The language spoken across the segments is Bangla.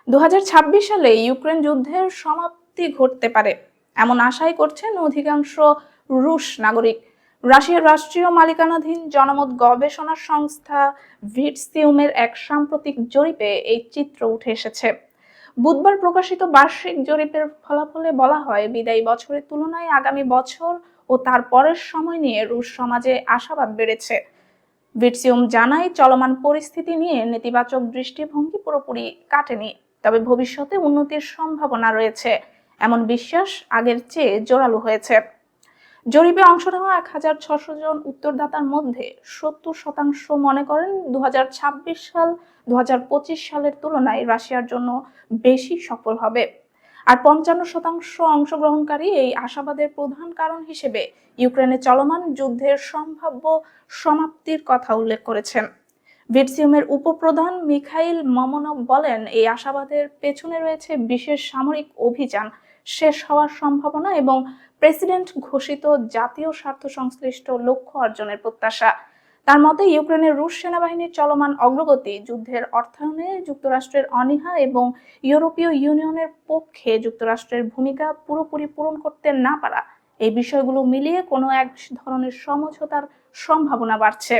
2026 সালে ইউক্রেন যুদ্ধের সমাপ্তি ঘটতে পারে এমন আশাই করছেন অধিকাংশ রুশ নাগরিক। রাশিয়ার রাষ্ট্রীয় মালিকানাধীন জনমত গবেষণা সংস্থা ভিটসিউমের এক সাম্প্রতিক জরিপে এই চিত্র উঠে এসেছে। বুধবার প্রকাশিত বার্ষিক জরিপের ফলাফলে বলা হয়, বিদায়ী বছরের তুলনায় আগামী বছর ও তার পরের সময় নিয়ে রুশ সমাজে আশাবাদ বেড়েছে। ভিটসিউম জানায়, চলমান পরিস্থিতি নিয়ে নেতিবাচক দৃষ্টিভঙ্গি পুরোপুরি কাটেনি, তবে ভবিষ্যতে উন্নতির সম্ভাবনা রয়েছে এমন বিশ্বাস আগের চেয়ে জোরালো হয়েছে। জরিপে অংশ নেওয়া 1600 জন উত্তরদাতার মধ্যে 70% মনে করেন 2026 সাল 2025 সালের তুলনায় রাশিয়ার জন্য বেশি সফল হবে। আর 55% অংশগ্রহণকারী এই আশাবাদের প্রধান কারণ হিসেবে ইউক্রেনে চলমান যুদ্ধের সম্ভাব্য সমাপ্তির কথা উল্লেখ করেছেন। ভিটসিউমের উপপ্রধান মিখাইল মমনভ বলেন, এই আশাবাদের পেছনে রয়েছে বিশেষ সামরিক অভিযান শেষ হওয়ার সম্ভাবনা এবং প্রেসিডেন্ট ঘোষিত জাতীয় স্বার্থ সংশ্লিষ্ট লক্ষ্য অর্জনের প্রত্যাশা। তার মতে, ইউক্রেনের রুশ সেনাবাহিনীর চলমান অগ্রগতি, যুদ্ধের অর্থায়নে যুক্তরাষ্ট্রের অনীহা এবং ইউরোপীয় ইউনিয়নের পক্ষে যুক্তরাষ্ট্রের ভূমিকা পুরোপুরি পূরণ করতে না পারা, এই বিষয়গুলো মিলিয়ে কোনো এক ধরনের সমঝোতার সম্ভাবনা বাড়ছে।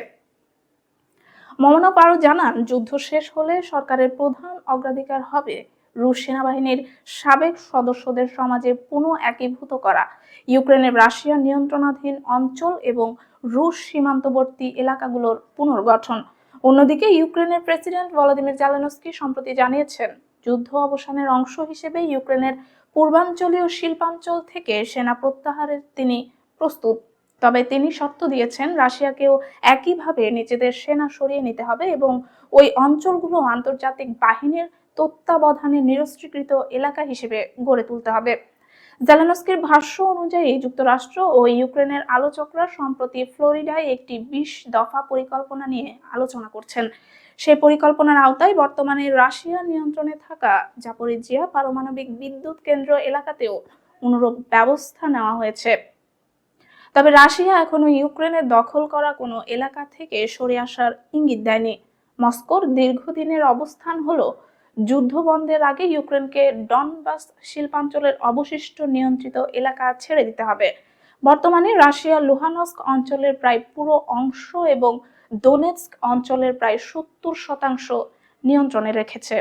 মমনভ আরও জানান, যুদ্ধ শেষ হলে সরকারের প্রধান অগ্রাধিকার হবে রুশ সেনাবাহিনীর সাবেক সদস্যদের সমাজে পুনঃ একীভূত করা, ইউক্রেনের রাশিয়া নিয়ন্ত্রণাধীন অঞ্চল এবং রুশ সীমান্তবর্তী এলাকাগুলোর পুনর্গঠন। অন্যদিকে ইউক্রেনের প্রেসিডেন্ট ভলোদিমির জেলেনস্কি সম্প্রতি জানিয়েছেন, যুদ্ধ অবসানের অংশ হিসেবে ইউক্রেনের পূর্বাঞ্চলীয় শিল্পাঞ্চল থেকে সেনা প্রত্যাহারের তিনি প্রস্তুত। তবে তিনি শর্ত দিয়েছেন, রাশিয়াকেও একইভাবে নিজেদের সেনা সরিয়ে নিতে হবে এবং ওই অঞ্চলগুলো আন্তর্জাতিক বাহিনীর তত্ত্বাবধানে নিরস্ত্রীকৃত এলাকা হিসেবে গড়ে তুলতে হবে। জেলেনস্কির ভাষ্য অনুযায়ী, যুক্তরাষ্ট্র ও ইউক্রেনের আলোচকরা সম্প্রতি ফ্লোরিডায় একটি 20 দফা পরিকল্পনা নিয়ে আলোচনা করছেন। সেই পরিকল্পনার আওতায় বর্তমানে রাশিয়া নিয়ন্ত্রণে থাকা জাপোরিজিয়া পারমাণবিক বিদ্যুৎ কেন্দ্র এলাকাতেও অনুরূপ ব্যবস্থা নেওয়া হয়েছে। তবে রাশিয়া এখনো ইউক্রেনের দখল করা কোনো এলাকা থেকে সরে আসার ইঙ্গিত দেয়নি। মস্কোর দীর্ঘদিনের অবস্থান হলো, যুদ্ধ বন্ধের আগে ইউক্রেনকে ডনবাস শিল্পাঞ্চলের অবশিষ্ট নিয়ন্ত্রিত এলাকা ছেড়ে দিতে হবে। বর্তমানে রাশিয়া লুহানস্ক অঞ্চলের প্রায় পুরো অংশ এবং দোনেৎস্ক অঞ্চলের প্রায় 70% নিয়ন্ত্রণে রেখেছে।